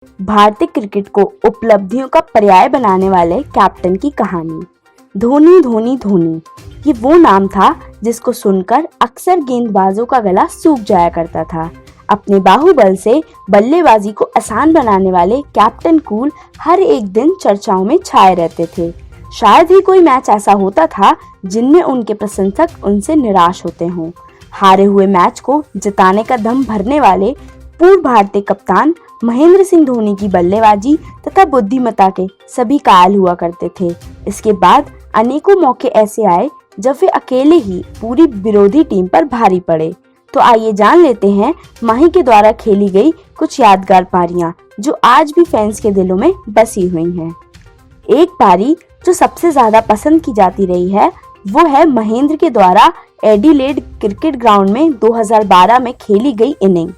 भारतीय क्रिकेट को उपलब्धियों का पर्याय बनाने वाले कैप्टन की कहानी। धोनी धोनी धोनी, ये वो नाम था जिसको सुनकर अक्सर गेंदबाजों का गला सूख जाया करता था। अपने बाहुबल से बल्लेबाजी को आसान बनाने वाले कैप्टन कूल हर एक दिन चर्चाओं में छाए रहते थे। शायद ही कोई मैच ऐसा होता था जिनमें उनके प्रशंसक उनसे निराश होते हों। हारे हुए मैच को जिताने का दम भरने वाले पूर्व भारतीय कप्तान महेंद्र सिंह धोनी की बल्लेबाजी तथा बुद्धिमत्ता के सभी कायल हुआ करते थे। इसके बाद अनेकों मौके ऐसे आए जब वे अकेले ही पूरी विरोधी टीम पर भारी पड़े। तो आइए जान लेते हैं माही के द्वारा खेली गई कुछ यादगार पारियां जो आज भी फैंस के दिलों में बसी हुई हैं। एक पारी जो सबसे ज्यादा पसंद की जाती रही है वो है महेंद्र के द्वारा एडिलेड क्रिकेट ग्राउंड में 2012 में खेली गई इनिंग,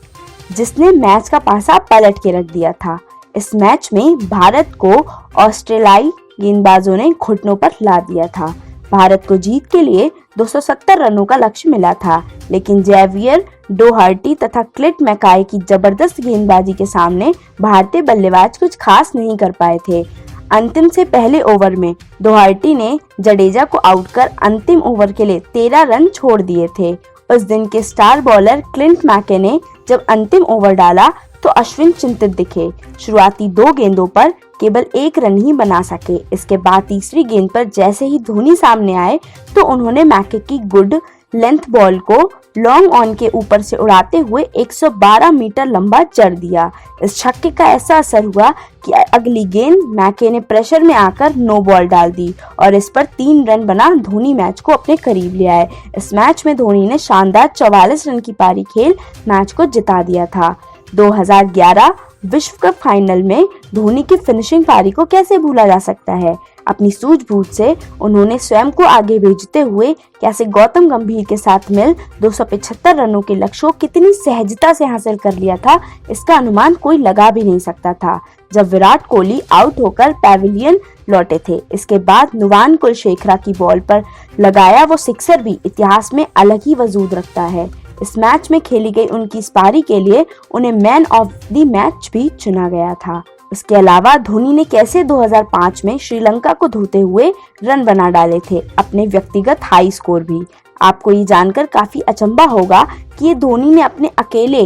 जिसने मैच का पासा पलट के रख दिया था। इस मैच में भारत को ऑस्ट्रेलियाई गेंदबाजों ने घुटनों पर ला दिया था। भारत को जीत के लिए 270 रनों का लक्ष्य मिला था, लेकिन जेवियर डोहर्टी तथा क्लिंट मैकाई की जबरदस्त गेंदबाजी के सामने भारतीय बल्लेबाज कुछ खास नहीं कर पाए थे। अंतिम से पहले ओवर में डोहर्टी ने जडेजा को आउट कर अंतिम ओवर के लिए 13 रन छोड़ दिए थे। उस दिन के स्टार बॉलर क्लिंट मैके ने जब अंतिम ओवर डाला तो अश्विन चिंतित दिखे। शुरुआती 2 गेंदों पर केवल 1 रन ही बना सके। इसके बाद तीसरी गेंद पर जैसे ही धोनी सामने आए तो उन्होंने मैके की गुड लेंथ बॉल को लॉन्ग ऑन के ऊपर से उड़ाते हुए 112 मीटर लंबा जड़ दिया। इस छक्के का ऐसा असर हुआ कि अगली गेंद मैके ने प्रेशर में आकर नो बॉल डाल दी और इस पर 3 रन बना धोनी मैच को अपने करीब ले आए। इस मैच में धोनी ने शानदार 44 रन की पारी खेल मैच को जिता दिया था। 2011 विश्व कप फाइनल में धोनी की फिनिशिंग पारी को कैसे भूला जा सकता है। अपनी सूझबूझ से उन्होंने स्वयं को आगे भेजते हुए कैसे गौतम गंभीर के साथ मिल 275 रनों के लक्ष्य को कितनी सहजता से हासिल कर लिया था, इसका अनुमान कोई लगा भी नहीं सकता था। जब विराट कोहली आउट होकर पैविलियन लौटे थे, इसके बाद नुवान कुलशेखरा की बॉल पर लगाया वो सिक्सर भी इतिहास में अलग ही वजूद रखता है। इस मैच में खेली गई उनकी इस पारी के लिए उन्हें मैन ऑफ द मैच भी चुना गया था। इसके अलावा धोनी ने कैसे 2005 में श्रीलंका को धोते हुए रन बना डाले थे, अपने व्यक्तिगत हाई स्कोर भी। आपको ये जानकर काफी अचंभा होगा कि ये धोनी ने अपने अकेले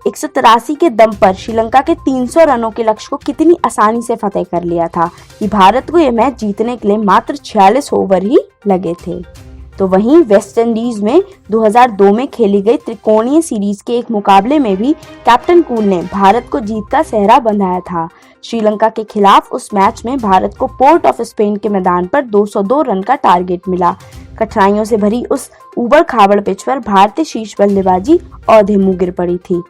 183 के दम पर श्रीलंका के 300 रनों के लक्ष्य को कितनी आसानी से फतेह कर लिया था कि भारत को यह मैच जीतने के लिए मात्र 46 ओवर ही लगे थे। तो वहीं वेस्ट इंडीज में 2002 में खेली गई त्रिकोणीय सीरीज के एक मुकाबले में भी कैप्टन कूल ने भारत को जीत का सेहरा बंधाया था। श्रीलंका के खिलाफ उस मैच में भारत को पोर्ट ऑफ स्पेन के मैदान पर 202 रन का टारगेट मिला। कठिनाइयों से भरी उस उबड़ खाबड़ पिच पर भारतीय शीर्ष बल्लेबाजी औंधे मुंह गिर पड़ी थी।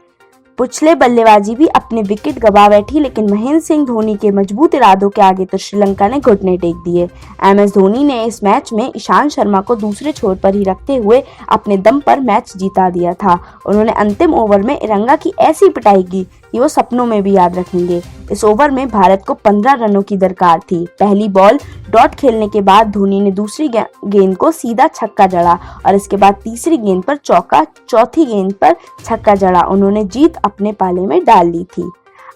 पिछले बल्लेबाजी भी अपने विकेट गंवा बैठी, लेकिन महेंद्र सिंह धोनी के मजबूत इरादों के आगे तो श्रीलंका ने घुटने टेक दिए। MS धोनी ने इस मैच में ईशांत शर्मा को दूसरे छोर पर ही रखते हुए अपने दम पर मैच जीता दिया था। उन्होंने अंतिम ओवर में इरंगा की ऐसी पिटाई की कि वो सपनों में भी याद रखेंगे। इस ओवर में भारत को 15 रनों की दरकार थी। पहली बॉल डॉट खेलने के बाद धोनी ने दूसरी गेंद को सीधा छक्का जड़ा और इसके बाद तीसरी गेंद पर चौका, चौथी गेंद पर छक्का जड़ा। उन्होंने जीत अपने पाले में डाल ली थी।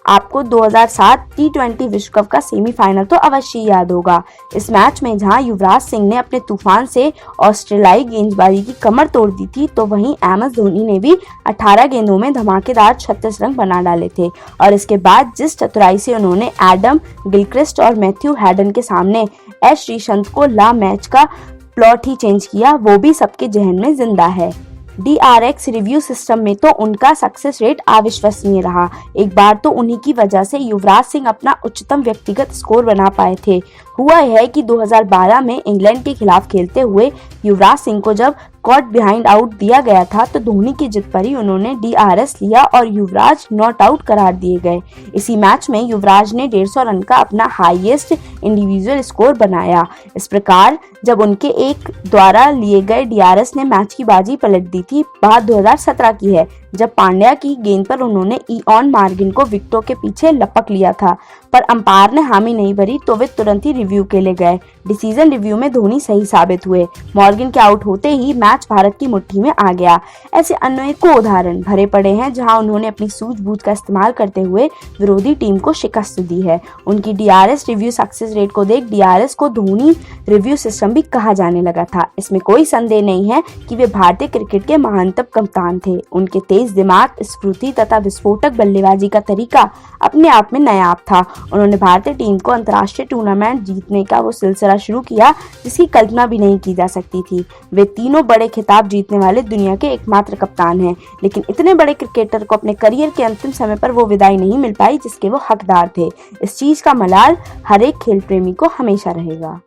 आपको 2007 T20 विश्व कप का सेमीफाइनल तो अवश्य याद होगा। इस मैच में जहां युवराज सिंह ने अपने तूफान से ऑस्ट्रेलियाई गेंदबाजी की कमर तोड़ दी थी, तो वहीं MS धोनी ने भी 18 गेंदों में धमाकेदार 36 रन बना डाले थे और इसके बाद जिस चतुराई से उन्होंने एडम गिलक्रिस्ट और मैथ्यू हैडन के सामने एस श्रीसंत को ला मैच का प्लॉट ही चेंज किया, वो भी सबके जहन में जिंदा है। DRX रिव्यू सिस्टम में तो उनका सक्सेस रेट अविश्वसनीय रहा। एक बार तो उन्हीं की वजह से युवराज सिंह अपना उच्चतम व्यक्तिगत स्कोर बना पाए थे। हुआ यह कि 2012 में इंग्लैंड के खिलाफ खेलते हुए युवराज सिंह को जब कॉट बिहाइंड आउट दिया गया था तो धोनी की जिद पर ही उन्होंने DRS लिया और युवराज नॉट आउट करार दिए गए। इसी मैच में युवराज ने 150 रन का अपना हाईएस्ट इंडिविजुअल स्कोर बनाया। इस प्रकार जब उनके एक द्वारा लिए गए DRS ने मैच की बाजी पलट दी थी। बात 2017 की है, जब पांड्या की गेंद पर उन्होंने इयॉन मॉर्गन को विकेटों के पीछे लपक लिया था, पर अंपायर ने हामी नहीं भरी तो वे तुरंत ही रिव्यू के लिए गए। डिसीजन रिव्यू में धोनी सही साबित हुए। मॉर्गन के आउट होते ही मैच मैच भारत की मुट्ठी में आ गया। ऐसे अनेकों उदाहरण भरे पड़े हैं जहां उन्होंने अपनी सूझबूझ का इस्तेमाल करते हुए विरोधी टीम को शिकस्त दी है। उनकी डीआरएस रिव्यू सक्सेस रेट को देख डीआरएस को धोनी रिव्यू सिस्टम भी कहा जाने लगा था। इसमें कोई संदेह नहीं है कि वे भारतीय क्रिकेट के महानतम कप्तान थे। उनके तेज दिमाग, स्फूर्ति तथा विस्फोटक बल्लेबाजी का तरीका अपने आप में नायाब था। उन्होंने भारतीय टीम को अंतर्राष्ट्रीय टूर्नामेंट जीतने का वो सिलसिला शुरू किया जिसकी कल्पना भी नहीं की जा सकती थी। वे तीनों बड़े खिताब जीतने वाले दुनिया के एकमात्र कप्तान हैं, लेकिन इतने बड़े क्रिकेटर को अपने करियर के अंतिम समय पर वो विदाई नहीं मिल पाई जिसके वो हकदार थे। इस चीज का मलाल हर एक खेल प्रेमी को हमेशा रहेगा।